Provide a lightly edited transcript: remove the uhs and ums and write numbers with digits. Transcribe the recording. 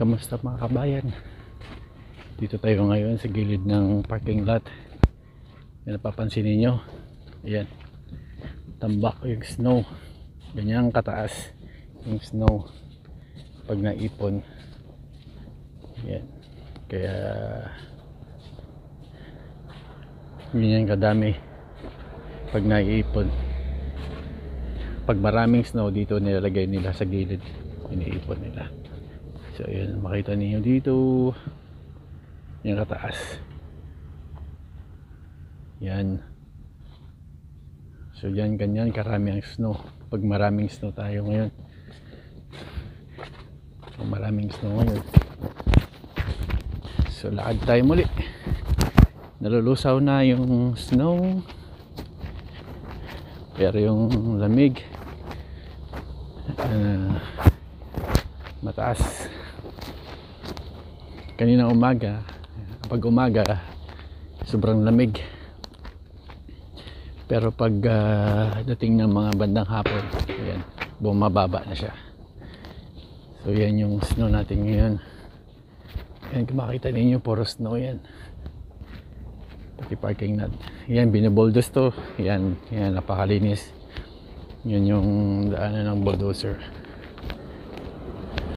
Kamusta mga kabayan? Dito tayo ngayon sa gilid ng parking lot. Yan, napapansin ninyo, ayan, tambak yung snow, ganyan kataas yung snow pag naipon. Yan, kaya ganyan kadami pag naiipon. Pag maraming snow dito nilalagay nila sa gilid, iniipon nila. So ayan, makita niyo dito yung kataas. Yan. So yan, ganyan karami ang snow pag maraming snow tayo ngayon. Pag maraming snow ngayon, so lakad tayo muli. Nalulusaw na yung snow, pero yung lamig mataas. Kanina umaga, pag umaga sobrang lamig, pero pag dating ng mga bandang hapon, ayan, bumababa na siya. So yan yung snow natin ngayon. Yan, kung makita ninyo, puro snow yan, pati parking lot. Yan, binaboldos to. Yan, napakalinis. Yan yung daanan ng bulldozer.